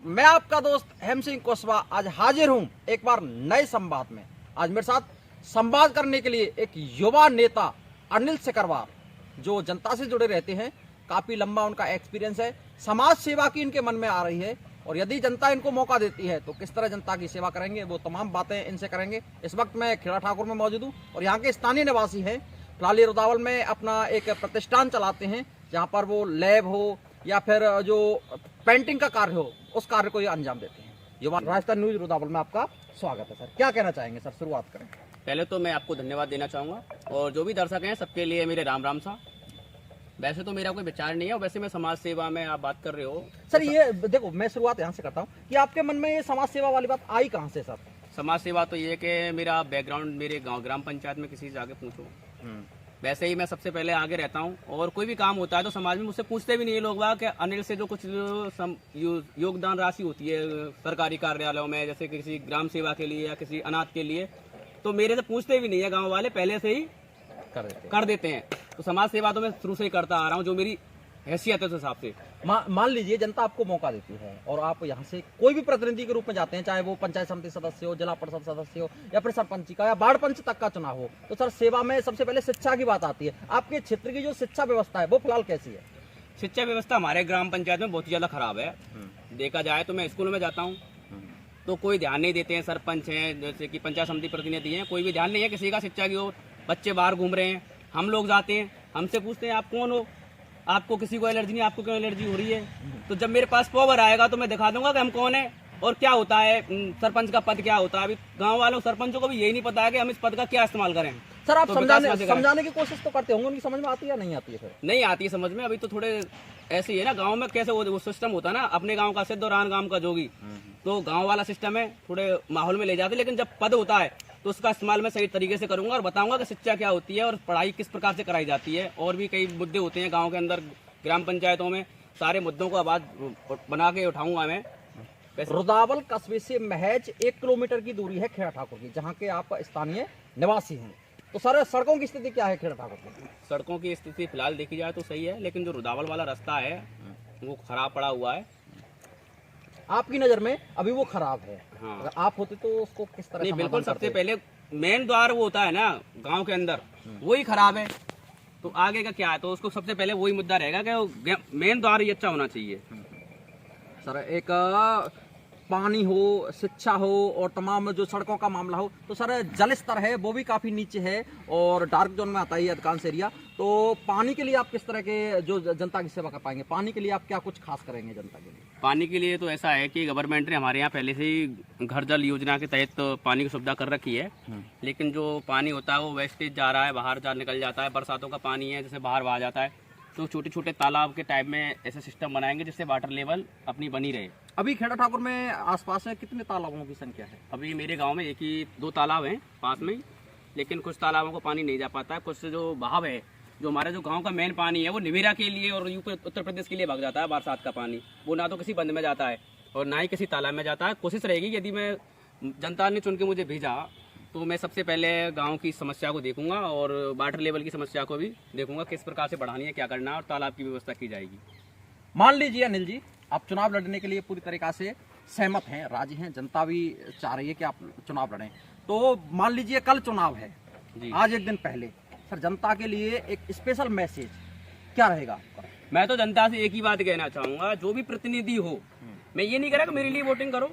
मैं आपका दोस्त हेम सिंह कुशवाहा आज हाजिर हूं एक बार नए संवाद में। आज मेरे साथ संवाद करने के लिए एक युवा नेता अनिल सिकरवार, जो जनता से जुड़े रहते हैं, काफी लंबा उनका एक्सपीरियंस है, समाज सेवा की इनके मन में आ रही है और यदि जनता इनको मौका देती है तो किस तरह जनता की सेवा करेंगे, वो तमाम बातें इनसे करेंगे। इस वक्त मैं खेड़ा ठाकुर में मौजूद हूँ और यहाँ के स्थानीय निवासी हैं। फिलहाल रुदावल में अपना एक प्रतिष्ठान चलाते हैं जहाँ पर वो लैब हो या फिर जो पेंटिंग का कार्य हो, उस कार्य को ये अंजाम देते हैं। युवा राजस्थान न्यूज रुदावल में आपका स्वागत है सर। क्या कहना चाहेंगे सर, शुरुआत करें। पहले तो मैं आपको धन्यवाद देना चाहूँगा और जो भी दर्शक हैं सबके लिए मेरे राम राम सा। वैसे तो मेरा कोई विचार नहीं है, वैसे मैं समाज सेवा में आप बात कर रहे हो सर। ये देखो, मैं शुरुआत यहाँ से करता हूँ कि आपके मन में ये समाज सेवा वाली बात आई कहाँ से सर? समाज सेवा तो ये कि मेरा बैकग्राउंड मेरे गांव ग्राम पंचायत में किसी से आगे पूछो, वैसे ही मैं सबसे पहले आगे रहता हूँ और कोई भी काम होता है तो समाज में मुझसे पूछते भी नहीं है लोग कि अनिल से जो कुछ योगदान राशि होती है सरकारी कार्यालयों में, जैसे किसी ग्राम सेवा के लिए या किसी अनाथ के लिए, तो मेरे से पूछते भी नहीं है। गाँव वाले पहले से ही कर देते हैं। तो समाज सेवा तो मैं शुरू से ही करता आ रहा हूँ, जो मेरी हैसियत है उस हिसाब से। मान लीजिए जनता आपको मौका देती है और आप यहाँ से कोई भी प्रतिनिधि के रूप में जाते हैं, चाहे वो पंचायत समिति सदस्य हो, जिला परिषद सदस्य हो या फिर सरपंच का या वार्ड पंच तक का चुनाव हो, तो सर सेवा में सबसे पहले शिक्षा की बात आती है। आपके क्षेत्र की जो शिक्षा व्यवस्था है वो फिलहाल कैसी है? शिक्षा व्यवस्था हमारे ग्राम पंचायत में बहुत ही ज्यादा खराब है। देखा जाए तो मैं स्कूल में जाता हूँ तो कोई ध्यान नहीं देते हैं। सरपंच हैं, जैसे कि पंचायत समिति प्रतिनिधि हैं, कोई भी ध्यान नहीं है किसी का शिक्षा की ओर। बच्चे बाहर घूम रहे हैं, हम लोग जाते हैं, हमसे पूछते हैं आप कौन हो, आपको किसी को एलर्जी नहीं, आपको क्यों एलर्जी हो रही है? तो जब मेरे पास पावर आएगा तो मैं दिखा दूंगा कि हम कौन है और क्या होता है सरपंच का पद क्या होता है। अभी गांव वालों सरपंचों को भी यही नहीं पता है कि हम इस पद का क्या इस्तेमाल करें। सर आप तो समझाने की कोशिश तो करते होंगे, उनकी समझ में आती है या नहीं आती है? फिर नहीं आती है समझ में। अभी तो थोड़े ऐसे ही है ना, गाँव में कैसे वो सिस्टम होता है ना, अपने गाँव का सिद्ध और आन गाँव का जोगी, तो गाँव वाला सिस्टम है, थोड़े माहौल में ले जाते। लेकिन जब पद होता है तो उसका इस्तेमाल मैं सही तरीके से करूंगा और बताऊंगा कि शिक्षा क्या होती है और पढ़ाई किस प्रकार से कराई जाती है। और भी कई मुद्दे होते हैं गांव के अंदर, ग्राम पंचायतों में, सारे मुद्दों को आवाज बना के उठाऊंगा मैं। रुदावल कस्बे से महज 1 किलोमीटर की दूरी है खेड़ा ठाकुर की, जहाँ के आप स्थानीय निवासी हैं। तो सर सड़कों की स्थिति क्या है खेड़ा ठाकुर की? सड़कों की स्थिति फिलहाल देखी जाए तो सही है, लेकिन जो रुदावल वाला रास्ता है वो खराब पड़ा हुआ है। आपकी नजर में अभी वो खराब है? हाँ। अगर आप होते तो उसको किस तरह? नहीं, बिल्कुल। सबसे पहले मेन द्वार वो होता है ना गांव के अंदर, वही खराब है, तो आगे का क्या है? तो उसको सबसे पहले वही मुद्दा रहेगा कि मेन द्वार ही अच्छा होना चाहिए। सर एक पानी हो, शिक्षा हो और तमाम जो सड़कों का मामला हो, तो सर जल स्तर है वो भी काफी नीचे है और डार्क जोन में आता है अधिकांश एरिया। तो पानी के लिए आप किस तरह के जो जनता की सेवा कर पाएंगे? पानी के लिए आप क्या कुछ खास करेंगे जनता के लिए? पानी के लिए तो ऐसा है कि गवर्नमेंट ने हमारे यहाँ पहले से ही घर जल योजना के तहत तो पानी की सुविधा कर रखी है, लेकिन जो पानी होता है वो वेस्टेज जा रहा है, बाहर निकल जाता है। बरसातों का पानी है जैसे बाहर बहा जाता है, तो छोटे छोटे तालाब के टाइप में ऐसे सिस्टम बनाएंगे जिससे वाटर लेवल अपनी बनी रहे। अभी खेड़ा ठाकुर में आसपास में कितने तालाबों की संख्या है? अभी मेरे गांव में 1-2 तालाब हैं पास में ही, लेकिन कुछ तालाबों को पानी नहीं जा पाता है। कुछ जो बहाव है, जो हमारे जो गांव का मेन पानी है वो निवेरा के लिए और यूपी उत्तर प्रदेश के लिए भाग जाता है। बरसात का पानी वो ना तो किसी बंद में जाता है और ना ही किसी तालाब में जाता है। कोशिश रहेगी यदि मैं जनता ने चुन के मुझे भेजा तो मैं सबसे पहले गांव की समस्या को देखूंगा और वाटर लेवल की समस्या को भी देखूंगा, किस प्रकार से बढ़ानी है, क्या करना है और तालाब की व्यवस्था की जाएगी। मान लीजिए अनिल जी, आप चुनाव लड़ने के लिए पूरी तरीका से सहमत हैं, राजी हैं, जनता भी चाह रही है कि आप चुनाव लड़ें, तो मान लीजिए कल चुनाव है जी। आज एक दिन पहले सर जनता के लिए एक स्पेशल मैसेज क्या रहेगा आपका? मैं तो जनता से एक ही बात कहना चाहूंगा, जो भी प्रतिनिधि हो, मैं ये नहीं कह रहा कि मेरे लिए वोटिंग करो,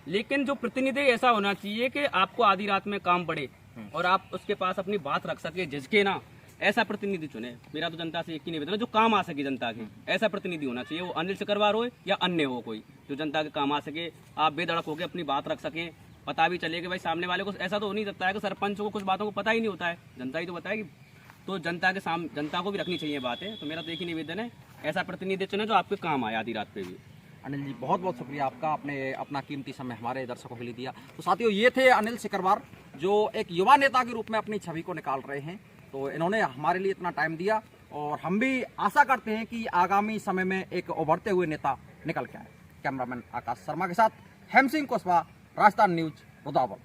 लेकिन जो प्रतिनिधि ऐसा होना चाहिए कि आपको आधी रात में काम पड़े और आप उसके पास अपनी बात रख सके, झिझके ना, ऐसा प्रतिनिधि चुने। मेरा तो जनता से एक ही निवेदन है, जो काम आ सके जनता के, ऐसा प्रतिनिधि होना चाहिए। वो अनिल सिकरवार हो या अन्य हो, कोई जो जनता के काम आ सके, आप बेधड़क होकर अपनी बात रख सकें, पता भी चले कि भाई सामने वाले को। ऐसा तो हो नहीं सकता है कि सरपंच को कुछ बातों को पता ही नहीं होता है, जनता ही तो बताएगी। तो जनता को भी रखनी चाहिए बातें। तो मेरा तो एक ही निवेदन है, ऐसा प्रतिनिधि चुने जो आपके काम आए आधी रात पे भी। अनिल जी बहुत बहुत शुक्रिया आपका, आपने अपना कीमती समय हमारे दर्शकों के लिए दिया। तो साथियों, ये थे अनिल सिकरवार, जो एक युवा नेता के रूप में अपनी छवि को निकाल रहे हैं। तो इन्होंने हमारे लिए इतना टाइम दिया और हम भी आशा करते हैं कि आगामी समय में एक उभरते हुए नेता निकल के आए। कैमरामैन आकाश शर्मा के साथ हेम सिंह कुशवाहा, राजस्थान न्यूज, रुदावल।